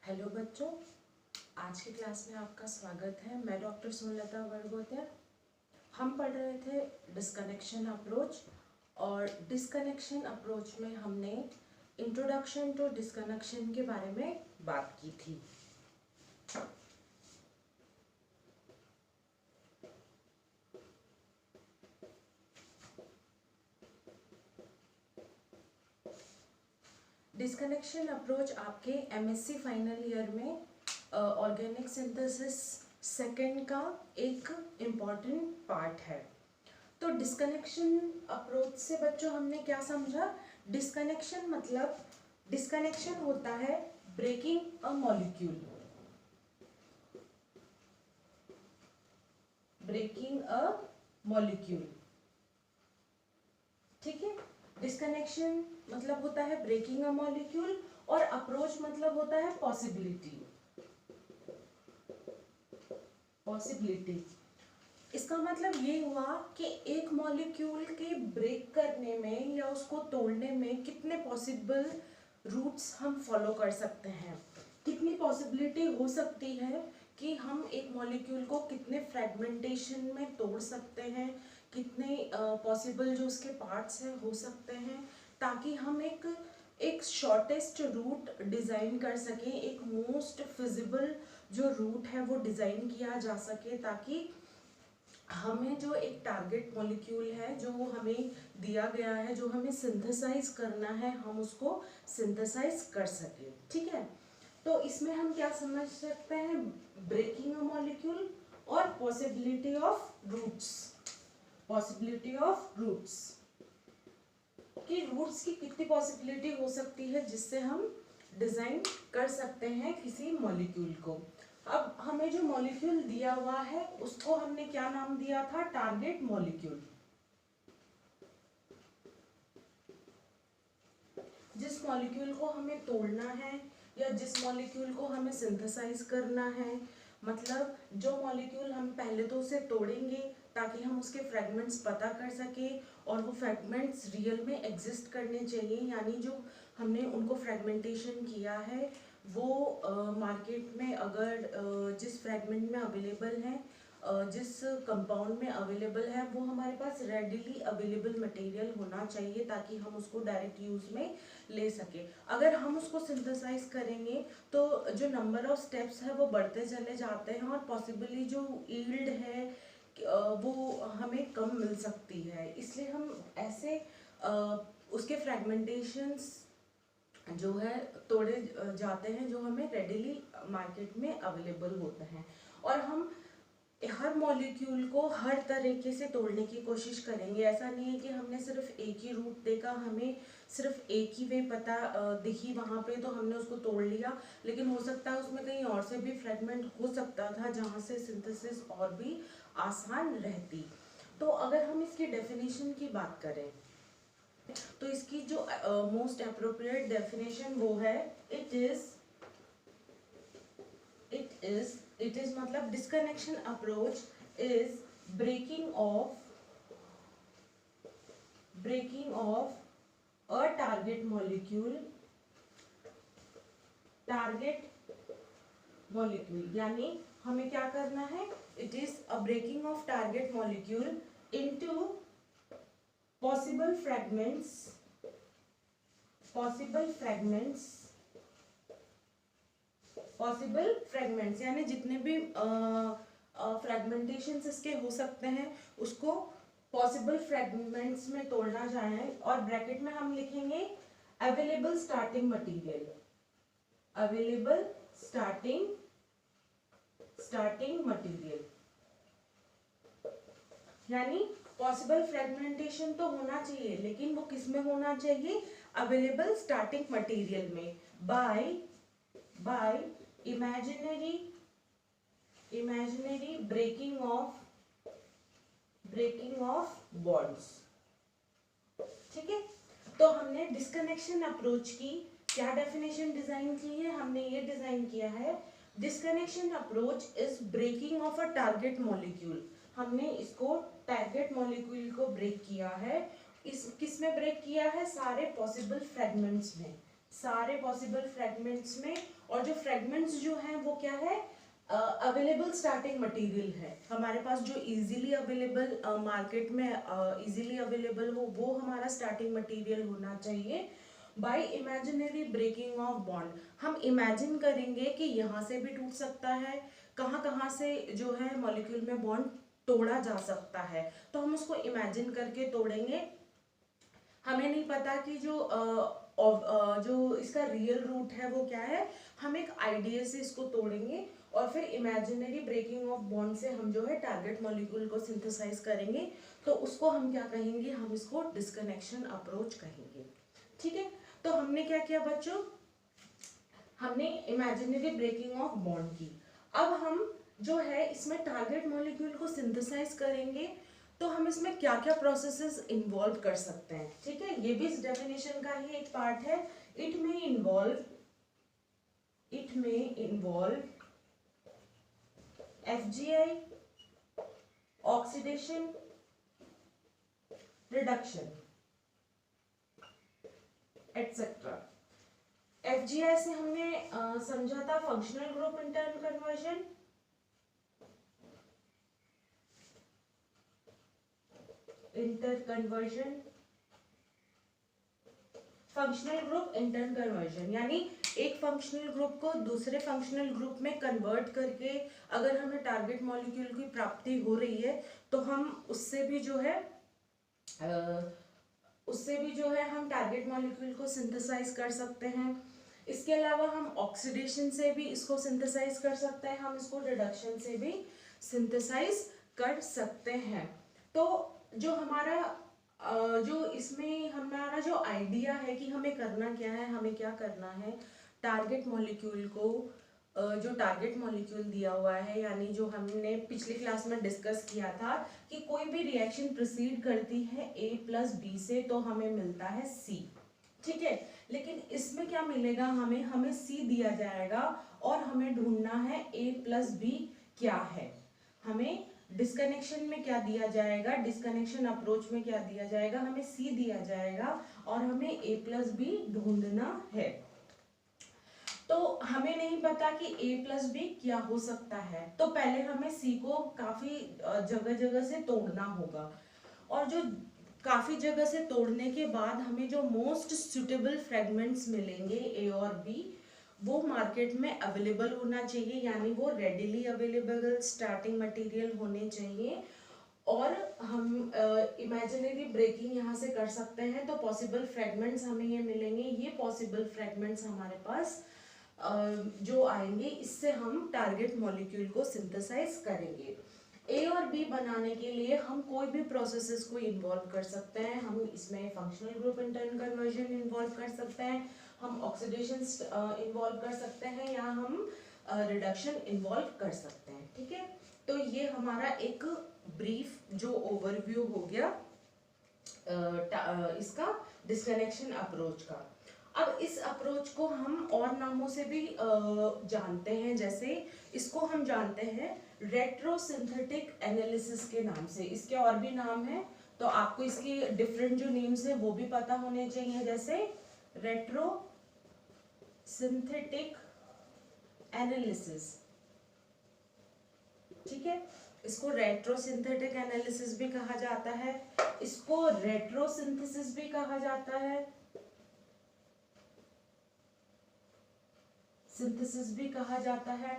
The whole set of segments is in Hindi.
हेलो बच्चों, आज की क्लास में आपका स्वागत है। मैं डॉक्टर सुनलता वर्गोत्या। हम पढ़ रहे थे डिस्कनेक्शन अप्रोच, और डिस्कनेक्शन अप्रोच में हमने इंट्रोडक्शन टू डिस्कनेक्शन के बारे में बात की थी। डिस्कनेक्शन अप्रोच आपके एमएससी फाइनल ईयर में ऑर्गेनिक सिंथेसिस सेकंड का एक इम्पॉर्टेंट पार्ट है। तो डिस्कनेक्शन अप्रोच से बच्चों हमने क्या समझा? डिस्कनेक्शन मतलब डिस्कनेक्शन होता है breaking a molecule, breaking a molecule. ठीक है, डिस्कनेक्शन मतलब होता है ब्रेकिंग अ मॉलिक्यूल, और अप्रोच मतलब होता है पॉसिबिलिटी। इसका मतलब ये हुआ कि एक मॉलिक्यूल के ब्रेक करने में या उसको तोड़ने में कितने पॉसिबल रूट्स हम फॉलो कर सकते हैं, कितनी पॉसिबिलिटी हो सकती है कि हम एक मॉलिक्यूल को कितने फ्रेगमेंटेशन में तोड़ सकते हैं, कितने पॉसिबल जो उसके पार्ट्स हैं हो सकते हैं, ताकि हम एक शॉर्टेस्ट रूट डिज़ाइन कर सकें, एक मोस्ट फिजिबल जो रूट है वो डिज़ाइन किया जा सके, ताकि हमें जो एक टारगेट मॉलिक्यूल है जो हमें दिया गया है, जो हमें सिंथेसाइज करना है, हम उसको सिंथेसाइज कर सकें। ठीक है, तो इसमें हम क्या समझ सकते हैं? ब्रेकिंग अ मॉलिक्यूल और possibility of routes. Possibility of routes कि रूट्स की कितनी पॉसिबिलिटी हो सकती है जिससे हम डिजाइन कर सकते हैं किसी मॉलिक्यूल को। अब हमें जो मॉलिक्यूल दिया हुआ है उसको हमने क्या नाम दिया था? Target molecule. जिस मॉलिक्यूल को हमें तोड़ना है या जिस मॉलिक्यूल को हमें सिंथेसाइज करना है, मतलब जो मॉलिक्यूल हम पहले तो उसे तोड़ेंगे ताकि हम उसके फ्रेगमेंट्स पता कर सके, और वो फ्रेगमेंट्स रियल में एग्जिस्ट करने चाहिए, यानी जो हमने उनको फ्रेगमेंटेशन किया है वो मार्केट में अगर जिस फ्रेगमेंट में अवेलेबल है, जिस कंपाउंड में अवेलेबल है, वो हमारे पास रेडिली अवेलेबल मटेरियल होना चाहिए ताकि हम उसको डायरेक्ट यूज में ले सके। अगर हम उसको सिंथेसाइज करेंगे तो जो नंबर ऑफ स्टेप्स है वो बढ़ते चले जाते हैं, और पॉसिबली जो यील्ड है वो हमें कम मिल सकती है। इसलिए हम ऐसे उसके फ्रेगमेंटेशंस जो है तोड़े जाते हैं जो हमें रेडिली मार्केट में अवेलेबल होते हैं, और हम हर मॉलिक्यूल को हर तरीके से तोड़ने की कोशिश करेंगे। ऐसा नहीं है कि हमने सिर्फ एक ही रूट देखा, हमें सिर्फ एक ही वे पता दिखी वहाँ पे तो हमने उसको तोड़ लिया, लेकिन हो सकता है उसमें कहीं और से भी फ्रेगमेंट हो सकता था जहाँ से सिंथेसिस और भी आसान रहती। तो अगर हम इसकी डेफिनेशन की बात करें तो इसकी जो मोस्ट अप्रोप्रिएट डेफिनेशन वो है इट इज मतलब disconnection approach is breaking of a target molecule. यानी हमें क्या करना है? It is a breaking of target molecule into possible fragments, यानी जितने भी फ्रेगमेंटेशंस इसके हो सकते हैं उसको पॉसिबल फ्रेगमेंट्स में तोड़ना जाए, और ब्रैकेट में हम लिखेंगे अवेलेबल स्टार्टिंग मटेरियल। यानी पॉसिबल फ्रेगमेंटेशन तो होना चाहिए, लेकिन वो किस में होना चाहिए? अवेलेबल स्टार्टिंग मटेरियल में, by imaginary breaking of bonds. ठीक है, तो हमने डिस्कनेक्शन अप्रोच की क्या डेफिनेशन डिजाइन की है? हमने ये डिजाइन किया है, disconnection approach is breaking of a target molecule. हमने इसको टारगेट मॉलिक्यूल को ब्रेक किया है। इस किस में ब्रेक किया है? सारे पॉसिबल फ्रेगमेंट्स में, और जो फ्रेगमेंट्स जो हैं वो क्या है, अवेलेबल स्टार्टिंग मटेरियल है हमारे पास, जो इजीली अवेलेबल मार्केट में इजीली अवेलेबल हो वो हमारा स्टार्टिंग मटेरियल होना चाहिए। By imaginary breaking of bond, हम इमेजिन करेंगे कि यहाँ से भी टूट सकता है, कहाँ कहाँ से जो है मॉलिक्यूल में बॉन्ड तोड़ा जा सकता है, तो हम उसको इमेजिन करके तोड़ेंगे। हमें नहीं पता कि जो इसका रियल रूट है वो क्या है, हम एक आइडिया से इसको तोड़ेंगे और फिर इमेजिनरी ब्रेकिंग ऑफ बॉन्ड से हम जो है टारगेट मॉलिक्यूल को सिंथेसाइज करेंगे, तो उसको हम क्या कहेंगे, हम इसको डिस्कनेक्शन अप्रोच कहेंगे। ठीक है, तो हमने क्या किया बच्चों, हमने इमेजिनरी ब्रेकिंग ऑफ बॉन्ड की। अब हम जो है इसमें टारगेट मॉलिक्यूल को सिंथेसाइज करेंगे, तो हम इसमें क्या क्या प्रोसेसेस इन्वॉल्व कर सकते हैं। ठीक है, ये भी इस डेफिनेशन का ही एक पार्ट है। इट में involve FGI, oxidation, reduction etcetera. FGI से हमने समझा था functional group intern conversion, functional group intern conversion, यानी एक फंक्शनल ग्रुप को दूसरे फंक्शनल ग्रुप में कन्वर्ट करके अगर हमें टारगेट मॉलिक्यूल की प्राप्ति हो रही है तो हम उससे भी जो है हम टारगेट मॉलिक्यूल को सिंथेसाइज कर सकते हैं। इसके अलावा हम ऑक्सीडेशन से भी इसको सिंथेसाइज कर सकते हैं, हम इसको रिडक्शन से भी सिंथेसाइज कर सकते हैं। तो जो हमारा जो इसमें हमारा जो आइडिया है कि हमें करना क्या है, हमें क्या करना है, टारगेट मॉलिक्यूल को जो टारगेट मॉलिक्यूल दिया हुआ है, यानी जो हमने पिछली क्लास में डिस्कस किया था कि कोई भी रिएक्शन प्रोसीड करती है A + B से तो हमें मिलता है C। ठीक है, लेकिन इसमें क्या मिलेगा, हमें C दिया जाएगा और हमें ढूंढना है A + B क्या है। हमें डिस्कनेक्शन में क्या दिया जाएगा, डिस्कनेक्शन अप्रोच में क्या दिया जाएगा, हमें C दिया जाएगा और हमें A + B ढूंढना है। तो हमें नहीं पता कि A + B क्या हो सकता है, तो पहले हमें C को काफी जगह जगह से तोड़ना होगा, और जो काफी जगह से तोड़ने के बाद हमें जो मोस्ट सुटेबल फ्रेगमेंट्स मिलेंगे A और B, वो मार्केट में अवेलेबल होना चाहिए, यानी वो रेडिली अवेलेबल स्टार्टिंग मटेरियल होने चाहिए। और हम इमेजिनरी ब्रेकिंग यहाँ से कर सकते हैं, तो पॉसिबल फ्रेगमेंट्स हमें ये मिलेंगे। ये पॉसिबल फ्रेगमेंट्स हमारे पास जो आएंगे, इससे हम टारगेट मॉलिक्यूल को सिंथेसाइज करेंगे। A और B बनाने के लिए हम कोई भी प्रोसेसेस को इन्वॉल्व कर सकते हैं। हम इसमें functional group intern conversion involve कर सकते हैं, हम ऑक्सीडेशन इन्वॉल्व कर सकते हैं, या हम रिडक्शन इन्वॉल्व कर सकते हैं। ठीक है, तो ये हमारा एक ब्रीफ जो ओवरव्यू हो गया इसका डिस्कनेक्शन अप्रोच का। अब इस अप्रोच को हम और नामों से भी जानते हैं, जैसे इसको हम जानते हैं रेट्रोसिंथेटिक एनालिसिस के नाम से। इसके और भी नाम हैं, तो आपको इसकी डिफरेंट जो नेम्स है वो भी पता होने चाहिए, जैसे रेट्रोसिंथेटिक एनालिसिस। ठीक है, इसको रेट्रोसिंथेटिक एनालिसिस भी कहा जाता है, इसको रेट्रोसिंथेसिस भी कहा जाता है, सिंथेसिस भी कहा जाता है।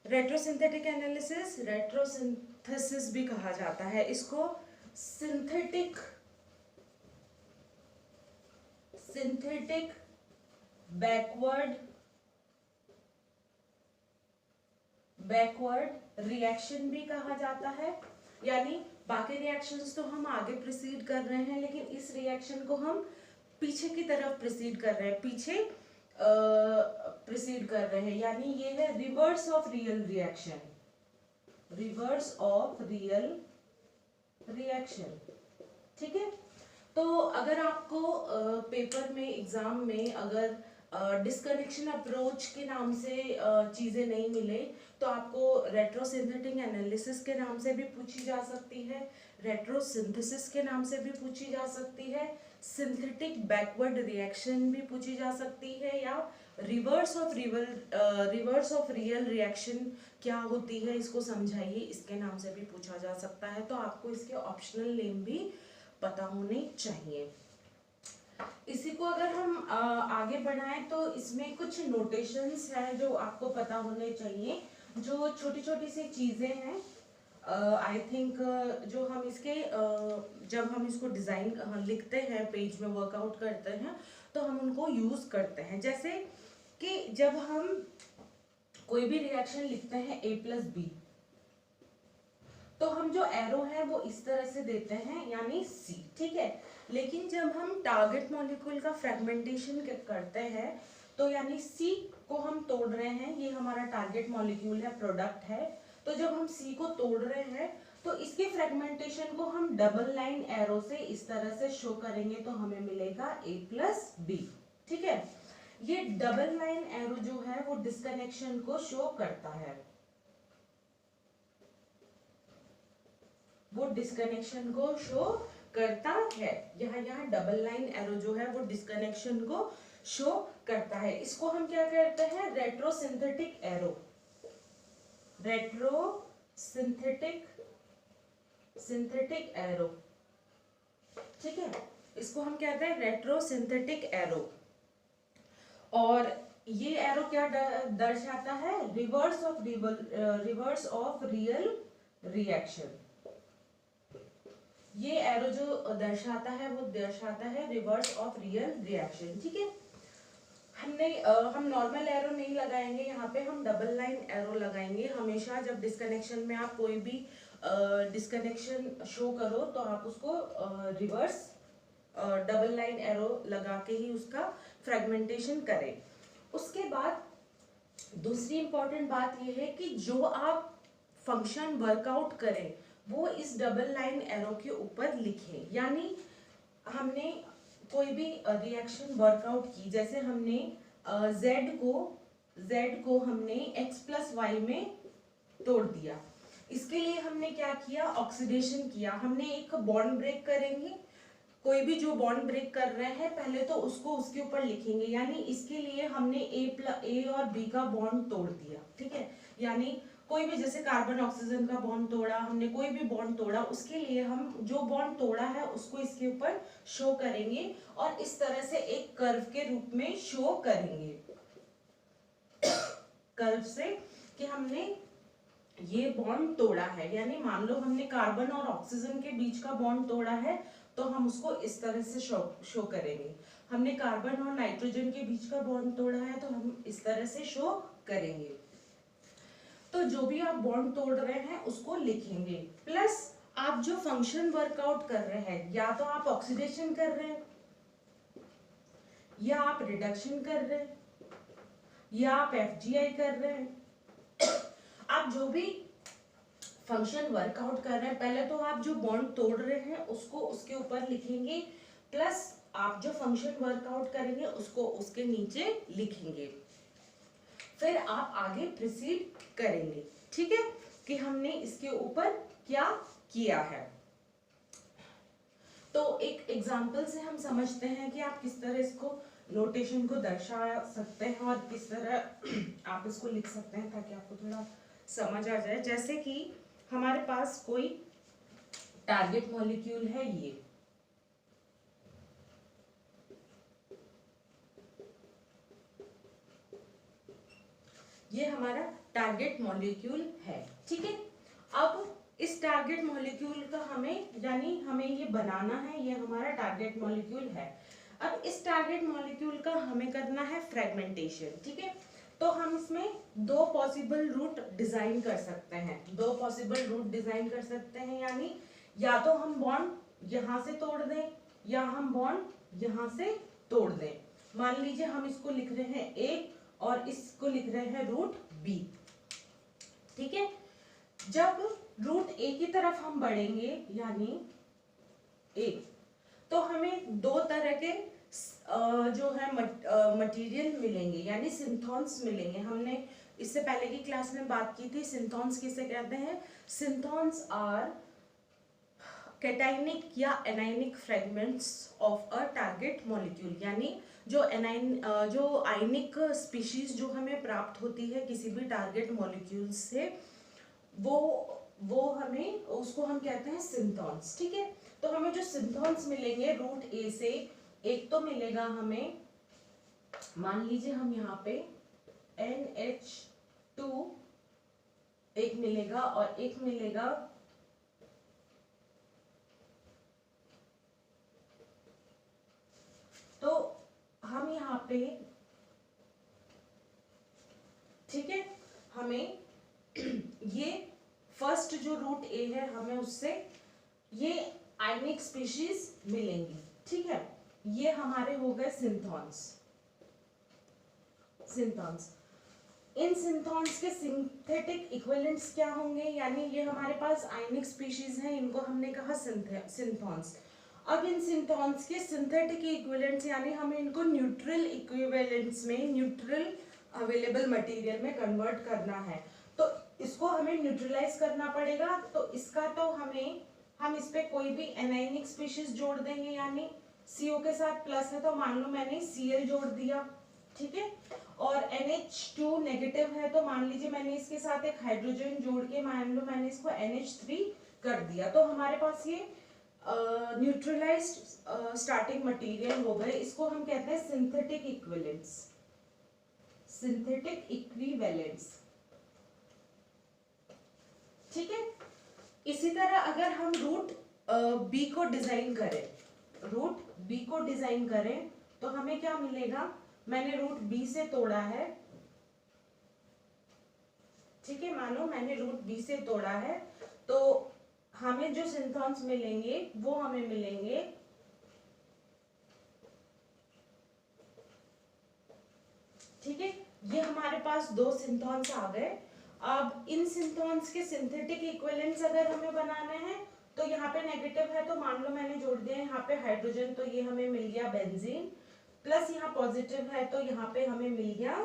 रेट्रोसिंथेटिक एनालिसिस, रेट्रोसिंथेसिस भी कहा जाता है। इसको सिंथेटिक बैकवर्ड रिएक्शन भी कहा जाता है, यानी बाकी रिएक्शंस तो हम आगे प्रोसीड कर रहे हैं, लेकिन इस रिएक्शन को हम पीछे की तरफ प्रोसीड कर रहे हैं, पीछे प्रोसीड कर रहे हैं, यानी ये है reverse of real reaction, reverse of real reaction. ठीक है, तो अगर आपको पेपर में एग्जाम में अगर डिस्कनेक्शन अप्रोच के नाम से चीजें नहीं मिले, तो आपको रेट्रोसिंथेटिक एनालिसिस के नाम से भी पूछी जा सकती है, रेट्रोसिंथेसिस के नाम से भी पूछी जा सकती है, सिंथेटिक बैकवर्ड रिएक्शन भी पूछी जा सकती है, या रिवर्स ऑफ रियल रिएक्शन क्या होती है, इसको समझाइए, इसके नाम से भी पूछा जा सकता है, तो आपको इसके ऑप्शनल नेम भी पता होने चाहिए। इसी को अगर हम आगे बढ़ाएं तो इसमें कुछ नोटेशंस हैं जो आपको पता होने चाहिए, जो छोटी छोटी सी चीजें हैं। आई थिंक जो हम इसके जब हम इसको डिजाइन लिखते हैं, पेज में वर्कआउट करते हैं, तो हम उनको यूज करते हैं। जैसे कि जब हम कोई भी रिएक्शन लिखते हैं A+B, तो हम जो एरो है वो इस तरह से देते हैं, यानी C, ठीक है। लेकिन जब हम टारगेट मॉलिक्यूल का फ्रेगमेंटेशन करते हैं, तो यानी C को हम तोड़ रहे हैं, ये हमारा टारगेट मॉलिक्यूल है, प्रोडक्ट है। तो जब हम C को तोड़ रहे हैं तो इसके फ्रेगमेंटेशन को हम डबल लाइन एरो से इस तरह से शो करेंगे, तो हमें मिलेगा A+B, ठीक है। ये डबल लाइन एरो जो है वो डिस्कनेक्शन को शो करता है, वो डिस्कनेक्शन को शो करता है। यहाँ डबल लाइन एरो जो है वो डिस्कनेक्शन को शो करता है। इसको हम क्या कहते हैं, रेट्रोसिंथेटिक एरो, सिंथेटिक एरो, ठीक है। इसको हम कहते हैं रेट्रोसिंथेटिक एरो। और ये एरो क्या दर्शाता है, रिवर्स ऑफ रियल रिएक्शन। ये एरो जो दर्शाता है वो दर्शाता है रिवर्स ऑफ रियल रिएक्शन, ठीक है। हम नॉर्मल एरो नहीं लगाएंगे, यहाँ पे हम डबल लाइन एरो लगाएंगे। हमेशा जब डिस्कनेक्शन में आप कोई भी डिस्कनेक्शन शो करो तो आप उसको रिवर्स डबल लाइन एरो लगा के ही उसका फ्रेगमेंटेशन करें। उसके बाद दूसरी इंपॉर्टेंट बात यह है कि जो आप फंक्शन वर्कआउट करें वो इस डबल लाइन एरो के ऊपर लिखें। यानी हमने कोई भी रिएक्शन वर्कआउट की, जैसे हमने Z को हमने X+Y में तोड़ दिया। इसके लिए हमने क्या किया, ऑक्सीडेशन किया। हमने एक बॉन्ड ब्रेक करेंगे, कोई भी जो बॉन्ड ब्रेक कर रहे हैं पहले तो उसको उसके ऊपर लिखेंगे। यानी इसके लिए हमने A और B का बॉन्ड तोड़ दिया, ठीक है। यानी कोई भी, जैसे कार्बन ऑक्सीजन का बॉन्ड तोड़ा हमने, कोई भी बॉन्ड तोड़ा, उसके लिए हम जो बॉन्ड तोड़ा है उसको इसके ऊपर शो करेंगे और इस तरह से एक कर्व के रूप में शो करेंगे, कर्व से कि हमने ये बॉन्ड तोड़ा है। यानी मान लो हमने कार्बन और ऑक्सीजन के बीच का बॉन्ड तोड़ा है तो हम उसको इस तरह से शो करेंगे। हमने कार्बन और नाइट्रोजन के बीच का बॉन्ड तोड़ा है तो हम इस तरह से शो करेंगे। तो जो भी आप बॉन्ड तोड़ रहे हैं उसको लिखेंगे। प्लस आप जो फंक्शन वर्कआउट कर रहे हैं, या तो आप ऑक्सीडेशन कर रहे हैं, या आप रिडक्शन कर रहे हैं, या आप FGI कर रहे हैं। आप जो भी फंक्शन वर्कआउट कर रहे हैं, पहले तो आप जो बॉन्ड तोड़ रहे हैं उसको उसके ऊपर लिखेंगे, प्लस आप जो फंक्शन वर्कआउट करेंगे उसको उसके नीचे लिखेंगे। फिर आप आगे प्रोसीड करेंगे, ठीक है, कि हमने इसके ऊपर क्या किया है। तो एक एग्जांपल से हम समझते हैं कि आप किस तरह इसको नोटेशन को दर्शा सकते हैं और किस तरह आप इसको लिख सकते हैं, ताकि आपको थोड़ा समझ आ जाए। जैसे कि हमारे पास कोई टारगेट मॉलिक्यूल है, ये हमारा टारगेट मॉलिक्यूल है, ठीक है। अब इस टारगेट मॉलिक्यूल का हमें ये बनाना है, ये हमारा टारगेट मॉलिक्यूल है। अब इस टारगेट मॉलिक्यूल का हमें करना है फ्रेगमेंटेशन, ठीक है। तो हम इसमें दो पॉसिबल रूट डिजाइन कर सकते हैं, यानी या तो हम बॉन्ड यहाँ से तोड़ दें या हम बॉन्ड यहाँ से तोड़ दें। मान लीजिए हम इसको लिख रहे हैं A और इसको लिख रहे हैं रूट B, ठीक है। जब रूट A की तरफ हम बढ़ेंगे, यानी A, तो हमें दो तरह के जो है मटेरियल मिलेंगे, यानी सिंथॉन्स मिलेंगे। हमने इससे पहले की क्लास में बात की थी, सिंथॉन्स किसे कहते हैं। सिंथॉन्स आर कैटाइनिक या anionic fragments of a target molecule, यानी जो आयनिक स्पीशीज जो हमें प्राप्त होती है किसी भी टारगेट मॉलिक्यूल से, वो हमें उसको हम कहते हैं सिंथॉन्स। ठीक है, तो हमें जो सिंथॉन्स मिलेंगे रूट ए से, एक तो मिलेगा हमें, मान लीजिए हम यहाँ पे NH2 एक मिलेगा और एक मिलेगा तो हम यहाँ पे, ठीक है, हमें ये फर्स्ट जो रूट ए है हमें उससे ये आयनिक स्पीशीज मिलेंगी। ठीक है, ये हमारे हो गए सिंथॉन्स। इन सिंथॉन्स के सिंथेटिक इक्विवेलेंट्स क्या होंगे, यानी ये हमारे पास आयनिक स्पीशीज हैं, इनको हमने कहा सिंथॉन्स। अब इन सिंथॉन्स के सिंथेटिक इक्विवेलेंट्स यानी हमें इनको न्यूट्रल इक्विवेलेंट्स में, न्यूट्रल अवेलेबल मटेरियल में कन्वर्ट करना है। तो इसको हमें न्यूट्रलाइज करना पड़ेगा। तो इसका तो हम इस पे कोई भी एनायनिक स्पीशीज जोड़ देंगे, यानी CO के साथ प्लस है तो मान लो मैंने Cl जोड़ दिया। ठीक है, और NH2 नेगेटिव है तो मान लीजिए मैंने इसके साथ एक हाइड्रोजन जोड़ के मान लो मैंने इसको NH3 कर दिया। तो हमारे पास ये न्यूट्रलाइज्ड स्टार्टिंग मटेरियल हो गए। इसको हम कहते हैं सिंथेटिक इक्विवेलेंट्स। ठीक है, इसी तरह अगर हम रूट बी को डिजाइन करें तो हमें क्या मिलेगा, मैंने रूट बी से तोड़ा है। ठीक है, मानो मैंने रूट बी से तोड़ा है तो हमें जो सिंथॉन्स मिलेंगे वो हमें मिलेंगे ठीक है, ये हमारे पास दो सिंथॉन्स आ गए। अब इन सिंथॉन्स के सिंथेटिक इक्विवेलेंट्स अगर हमें बनाने हैं तो यहाँ पे नेगेटिव है तो मान लो मैंने जोड़ दिया यहाँ पे हाइड्रोजन, तो ये हमें मिल गया बेंजीन, प्लस यहाँ पॉजिटिव है तो यहाँ पे हमें मिल गया,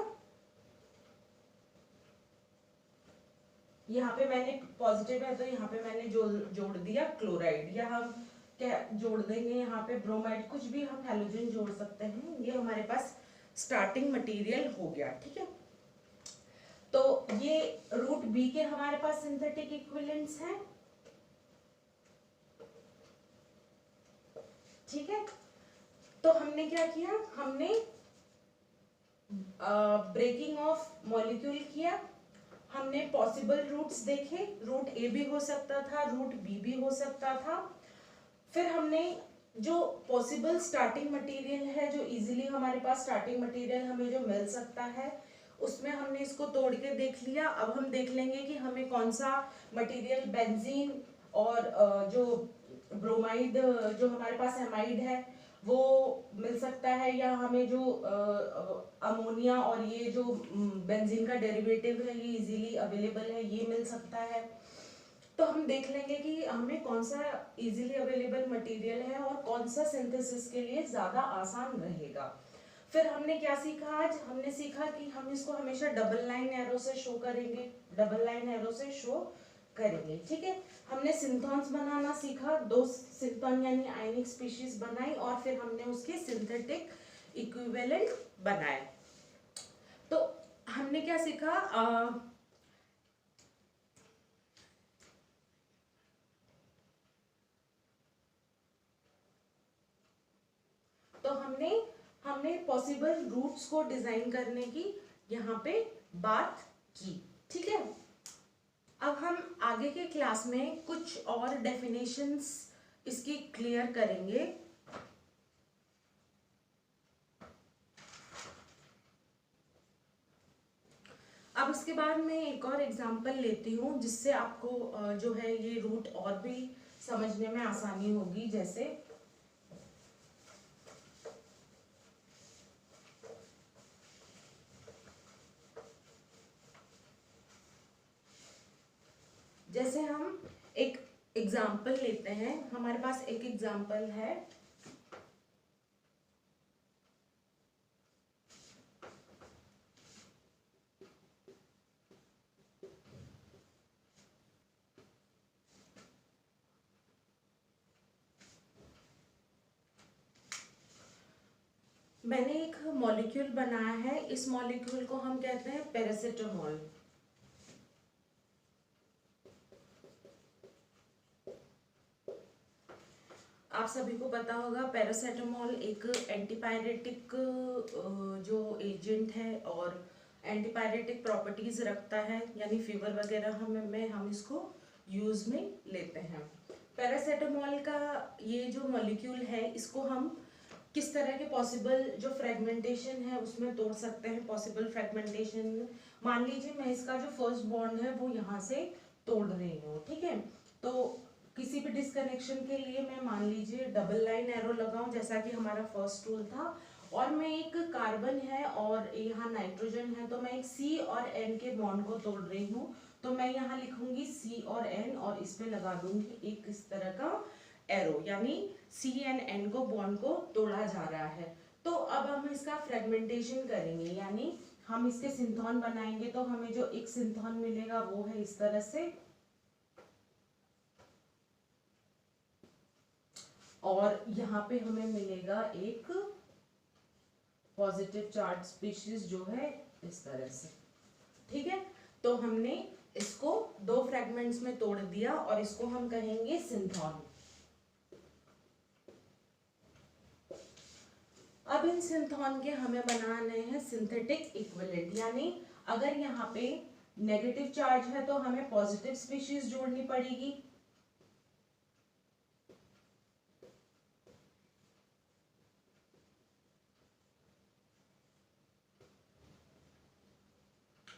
यहाँ पे मैंने पॉजिटिव है तो यहाँ पे मैंने जोड़ दिया क्लोराइड, या हम क्या जोड़ देंगे यहाँ पे ब्रोमाइड, कुछ भी हम हैलोजन जोड़ सकते हैं। ये हमारे पास स्टार्टिंग मटेरियल हो गया। ठीक है, तो ये रूट बी के हमारे पास सिंथेटिक इक्विवेलेंट्स हैं। ठीक है, तो हमने क्या किया, हमने ब्रेकिंग ऑफ मॉलिक्यूल किया, हमने पॉसिबल रूट्स देखे, रूट ए भी हो सकता था, रूट बी भी हो सकता था। फिर हमने जो पॉसिबल स्टार्टिंग मटेरियल है, जो इजीली हमारे पास स्टार्टिंग मटेरियल हमें जो मिल सकता है, उसमें हमने इसको तोड़ के देख लिया। अब हम देख लेंगे कि हमें कौन सा मटेरियल बेंजीन और जो ब्रोमाइड जो हमारे पास एमाइड है वो मिल सकता है, या हमें जो अमोनिया और ये जो बेंजीन का डेरिवेटिव है ये इजीली अवेलेबल है, ये मिल सकता है। तो हम देख लेंगे कि हमें कौन सा इजीली अवेलेबल मटेरियल है और कौन सा सिंथेसिस के लिए ज़्यादा आसान रहेगा। फिर हमने क्या सीखा आज, हमने सीखा कि हम इसको हमेशा डबल लाइन एरो से शो करेंगे। ठीक है, हमने सिंथॉन्स बनाना सीखा, दो सिंथॉन यानी आयनिक स्पीशीज बनाई और फिर हमने उसके सिंथेटिक इक्विवेलेंट बनाए। तो हमने क्या सीखा, तो हमने पॉसिबल रूट्स को डिजाइन करने की यहाँ पे बात की। ठीक है, अब हम आगे के क्लास में कुछ और डेफिनेशंस इसकी क्लियर करेंगे। अब इसके बाद मैं एक और एग्जांपल लेती हूँ जिससे आपको जो है ये रूट और भी समझने में आसानी होगी। जैसे हम एक एग्जाम्पल लेते हैं, हमारे पास एक एग्जाम्पल है, मैंने एक मॉलिक्यूल बनाया है, इस मॉलिक्यूल को हम कहते हैं पैरासिटामोल। आप सभी को पता होगा पैरासिटामोल एक एंटीपायरेटिक जो एजेंट है और एंटीपायरेटिक प्रॉपर्टीज रखता है, यानी फीवर वगैरह हम इसको यूज में लेते हैं। पैरासिटामोल का ये जो मॉलिक्यूल है, इसको हम किस तरह के पॉसिबल जो फ्रेगमेंटेशन है उसमें तोड़ सकते हैं। पॉसिबल फ्रेगमेंटेशन, मान लीजिए मैं इसका जो फर्स्ट बॉन्ड है वो यहाँ से तोड़ रही हूँ, ठीक है। तो किसी भी डिस्कनेक्शन के लिए मैं मान लीजिए डबल लाइन एरो लगाऊं, जैसा कि हमारा फर्स्ट रूल था, और मैं एक कार्बन है और यहाँ नाइट्रोजन है, तो मैं एक C और N के बॉन्ड को तोड़ रही हूँ। तो मैं यहाँ लिखूंगी C और N और इस पे लगा दूंगी एक इस तरह का एरो, यानी C एंड N को बॉन्ड को तोड़ा जा रहा है। तो अब हम इसका फ्रेगमेंटेशन करेंगे, यानी हम इसके सिंथॉन बनाएंगे। तो हमें जो एक सिंथॉन मिलेगा वो है इस तरह से, और यहाँ पे हमें मिलेगा एक पॉजिटिव चार्ज स्पीशीज जो है इस तरह से, ठीक है। तो हमने इसको दो फ्रेगमेंट्स में तोड़ दिया और इसको हम कहेंगे सिंथॉन। अब इन सिंथॉन के हमें बनाने हैं सिंथेटिक इक्विवेलेंट, यानी अगर यहाँ पे नेगेटिव चार्ज है तो हमें पॉजिटिव स्पीशीज जोड़नी पड़ेगी,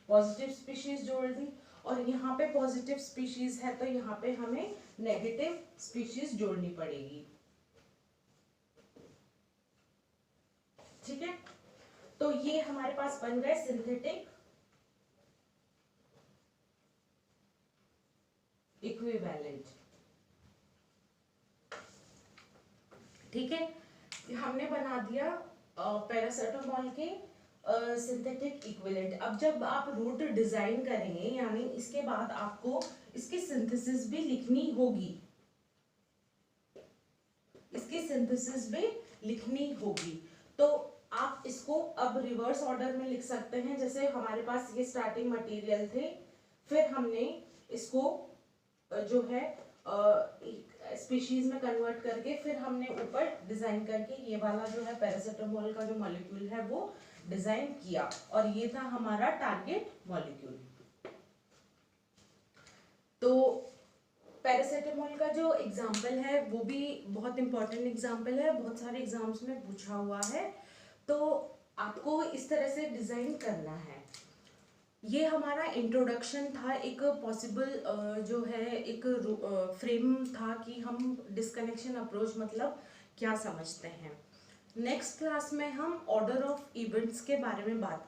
पॉजिटिव स्पीशीज जोड़ दी, और यहाँ पे पॉजिटिव स्पीशीज है तो यहाँ पे हमें नेगेटिव स्पीशीज जोड़नी पड़ेगी, ठीक है। तो ये हमारे पास बन गए सिंथेटिक इक्विवेलेंट, ठीक है। हमने बना दिया पैरासिटामोल के सिंथेटिक इक्विवेलेंट। अब जब आप रूट डिजाइन करेंगे, यानी इसके बाद आपको इसकी सिंथेसिस भी लिखनी होगी, इसकी सिंथेसिस भी लिखनी होगी। तो आप इसको अब रिवर्स ऑर्डर में लिख सकते हैं। जैसे हमारे पास ये स्टार्टिंग मटेरियल थे, फिर हमने इसको जो है स्पीशीज में कन्वर्ट करके फिर हमने ऊपर डिजाइन करके ये वाला जो है पैरासिटामोल का जो मॉलिक्यूल है वो डिजाइन किया, और ये था हमारा टारगेट मॉलिक्यूल। तो पैरासिटामोल का जो एग्जाम्पल है वो भी बहुत इंपॉर्टेंट एग्जाम्पल है, बहुत सारे एग्जाम्स में पूछा हुआ है। तो आपको इस तरह से डिजाइन करना है। ये हमारा इंट्रोडक्शन था, एक पॉसिबल जो है एक फ्रेम था कि हम डिस्कनेक्शन अप्रोच मतलब क्या समझते हैं। नेक्स्ट क्लास में हम ऑर्डर ऑफ इवेंट्स के बारे में बात